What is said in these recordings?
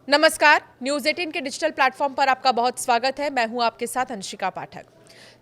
नमस्कार, न्यूज 18 के digital platform पर आपका बहुत स्वागत है। मैं हूं आपके साथ अंशिका पाठक।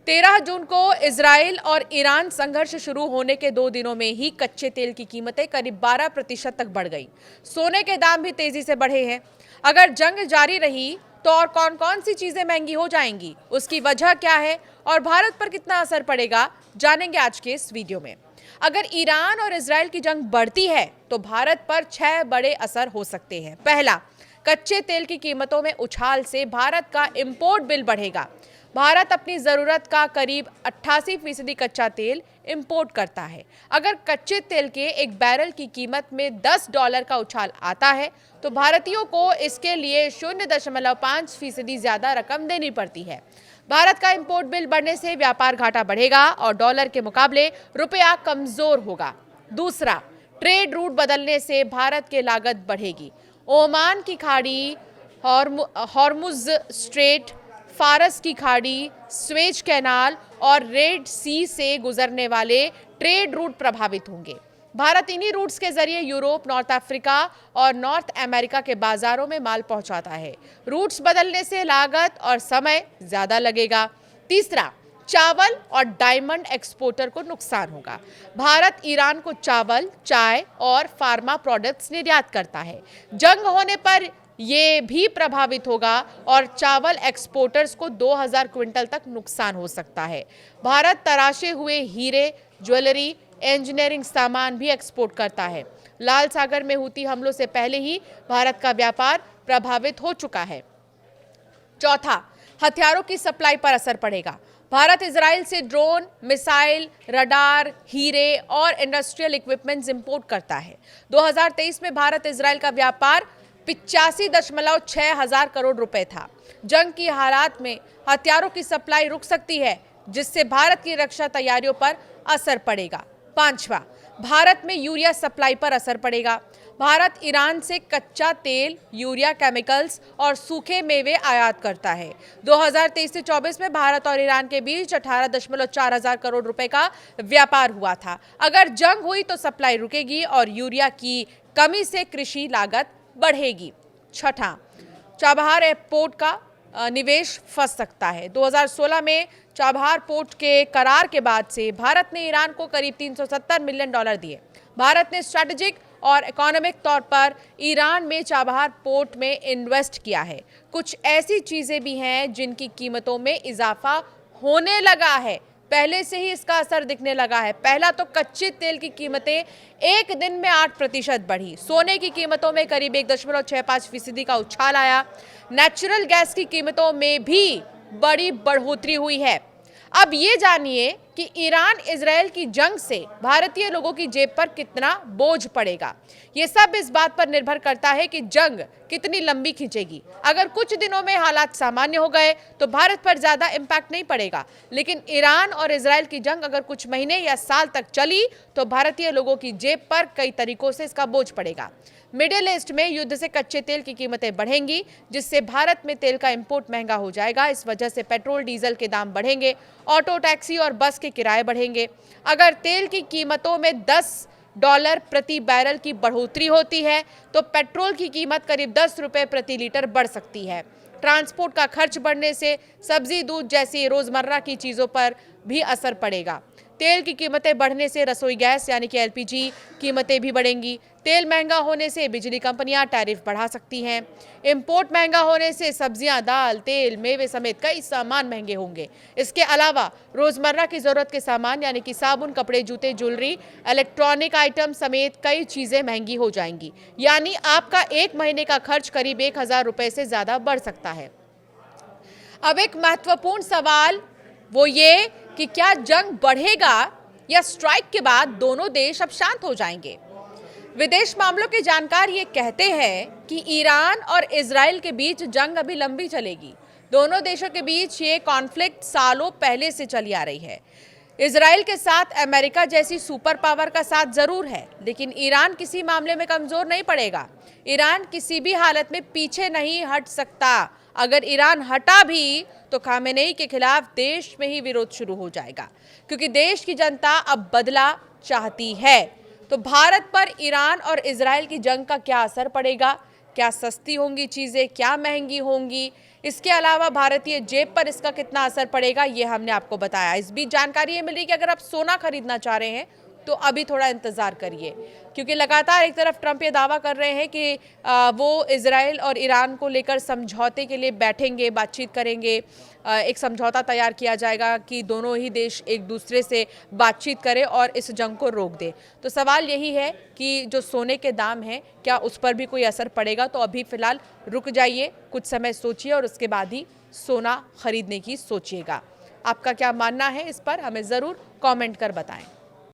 13 जून को इजराइल और ईरान संघर्ष शुरू होने के 2 दिनों में ही कच्चे तेल की कीमतें करीब 12% तक बढ़ गई। सोने के दाम भी तेजी से बढ़े हैं। अगर जंग जारी रही तो और कौन कौन सी चीजें महंगी हो जाएंगी, उसकी वजह क्या है और भारत पर कितना असर पड़ेगा, जानेंगे आज के इस वीडियो में। अगर ईरान और इजराइल की जंग बढ़ती है तो भारत पर 6 बड़े असर हो सकते हैं। पहला, कच्चे तेल की कीमतों में उछाल से भारत का इंपोर्ट बिल बढ़ेगा। भारत अपनी जरूरत का करीब 88% कच्चा तेल इंपोर्ट करता है। अगर कच्चे तेल के एक बैरल की कीमत में $10 का उछाल आता है तो भारतीयों को इसके लिए 0.5% ज्यादा रकम देनी पड़ती है। भारत का इंपोर्ट बिल बढ़ने से व्यापार घाटा बढ़ेगा और डॉलर के मुकाबले रुपया कमजोर होगा। दूसरा, ट्रेड रूट बदलने से भारत की लागत बढ़ेगी। ओमान की खाड़ी, हॉर्मुज स्ट्रेट, फारस की खाड़ी, स्वेज कैनाल और रेड सी से गुजरने वाले ट्रेड रूट प्रभावित होंगे। भारत इन्हीं रूट्स के जरिए यूरोप, नॉर्थ अफ्रीका और नॉर्थ अमेरिका के बाजारों में माल पहुंचाता है। रूट्स बदलने से लागत और समय ज्यादा लगेगा। तीसरा, चावल और डायमंड एक्सपोर्टर को नुकसान होगा। भारत ईरान को चावल, चाय और फार्मा प्रोडक्ट्स निर्यात करता है। जंग होने पर ये भी प्रभावित होगा और चावल एक्सपोर्टर्स को 2000 क्विंटल तक नुकसान हो सकता है। भारत तराशे हुए हीरे, ज्वेलरी, इंजीनियरिंग सामान भी एक्सपोर्ट करता है। लाल सागर में हुती हमलों से पहले ही भारत का व्यापार प्रभावित हो चुका है। चौथा, हथियारों की सप्लाई पर असर पड़ेगा। भारत इजराइल से ड्रोन, मिसाइल, रडार, हीरे और इंडस्ट्रियल इक्विपमेंट्स इंपोर्ट करता है। 2023 में भारत इजराइल का व्यापार 85.6 हजार करोड़ रुपए था। जंग की हालात में हथियारों की सप्लाई रुक सकती है, जिससे भारत की रक्षा तैयारियों पर असर पड़ेगा। पांचवा, भारत में यूरिया सप्लाई पर असर पड़ेगा। भारत ईरान से कच्चा तेल, यूरिया, केमिकल्स और सूखे मेवे आयात करता है। 2023 से 24 में भारत और ईरान के बीच 18.4 हजार करोड़ रुपए का व्यापार हुआ था। अगर जंग हुई तो सप्लाई रुकेगी और यूरिया की कमी से कृषि लागत बढ़ेगी। छठा, चाबहार एयरपोर्ट का निवेश फंस सकता है। 2016 में चाबहार पोर्ट के करार के बाद से भारत ने ईरान को करीब $370 मिलियन दिए। भारत ने स्ट्रैटेजिक और इकोनॉमिक तौर पर ईरान में चाबहार पोर्ट में इन्वेस्ट किया है। कुछ ऐसी चीजें भी हैं जिनकी कीमतों में इजाफा होने लगा है, पहले से ही इसका असर दिखने लगा है। पहला तो कच्चे तेल की कीमतें एक दिन में 8% बढ़ी। सोने की कीमतों में करीब 1.65% का उछाल आया। नेचुरल गैस की कीमतों में भी बड़ी बढ़ोतरी हुई है। अब ये जानिए कि ईरान इजराइल की जंग से भारतीय लोगों की जेब पर कितना बोझ पड़ेगा। ये सब इस बात पर निर्भर करता है कि जंग कितनी लंबी खींचेगी। अगर कुछ दिनों में हालात सामान्य हो गए तो भारत पर ज्यादा इम्पैक्ट नहीं पड़ेगा, लेकिन ईरान और इजराइल की जंग अगर कुछ महीने या साल तक चली तो भारतीय लोगों की जेब पर कई तरीकों से इसका बोझ पड़ेगा। मिडिल ईस्ट में युद्ध से कच्चे तेल की कीमतें बढ़ेंगी, जिससे भारत में तेल का इंपोर्ट महंगा हो जाएगा। इस वजह से पेट्रोल, डीजल के दाम बढ़ेंगे, ऑटो, टैक्सी और बस के किराए बढ़ेंगे। अगर तेल की कीमतों में $10 प्रति बैरल की बढ़ोतरी होती है तो पेट्रोल की कीमत करीब ₹10 प्रति लीटर बढ़ सकती है। ट्रांसपोर्ट का खर्च बढ़ने से सब्जी, दूध जैसी रोजमर्रा की चीजों पर भी असर पड़ेगा। तेल की कीमतें बढ़ने से रसोई गैस यानी कि एलपीजी कीमतें भी बढ़ेंगी। तेल महंगा होने से बिजली कंपनियां टैरिफ बढ़ा सकती हैं। इंपोर्ट महंगा होने से सब्जियां, दाल, तेल, मेवे समेत कई सामान महंगे होंगे। इसके अलावा रोजमर्रा की जरूरत के सामान यानी कि साबुन, कपड़े, जूते, ज्वेलरी, इलेक्ट्रॉनिक आइटम समेत कई चीजें महंगी हो जाएंगी। यानी आपका एक महीने का खर्च करीब 1000 रुपए से ज्यादा बढ़ सकता है। अब एक महत्वपूर्ण सवाल वो ये कि क्या जंग बढ़ेगा या स्ट्राइक के बाद दोनों देश अब शांत हो जाएंगे। विदेश मामलों के जानकार ये कहते हैं कि ईरान और इजराइल के बीच जंग अभी लंबी चलेगी। दोनों देशों के बीच ये कॉन्फ्लिक्ट सालों पहले से चली आ रही है। इजराइल के साथ अमेरिका जैसी सुपर पावर का साथ जरूर है, लेकिन ईरान किसी मामले में कमजोर नहीं पड़ेगा। ईरान किसी भी हालत में पीछे नहीं हट सकता। अगर ईरान हटा भी तो खामेनेई के खिलाफ देश में ही विरोध शुरू हो जाएगा, क्योंकि देश की जनता अब बदला चाहती है। तो भारत पर ईरान और इजराइल की जंग का क्या असर पड़ेगा, क्या सस्ती होंगी चीज़ें, क्या महंगी होंगी, इसके अलावा भारतीय जेब पर इसका कितना असर पड़ेगा, ये हमने आपको बताया। इस बीच जानकारी ये मिल रही कि अगर आप सोना खरीदना चाह रहे हैं तो अभी थोड़ा इंतज़ार करिए, क्योंकि लगातार एक तरफ ट्रंप ये दावा कर रहे हैं कि वो इजराइल और ईरान को लेकर समझौते के लिए बैठेंगे, बातचीत करेंगे, एक समझौता तैयार किया जाएगा कि दोनों ही देश एक दूसरे से बातचीत करें और इस जंग को रोक दें। तो सवाल यही है कि जो सोने के दाम हैं, क्या उस पर भी कोई असर पड़ेगा? तो अभी फ़िलहाल रुक जाइए, कुछ समय सोचिए और उसके बाद ही सोना खरीदने की सोचिएगा। आपका क्या मानना है इस पर, हमें ज़रूर कमेंट कर बताएं।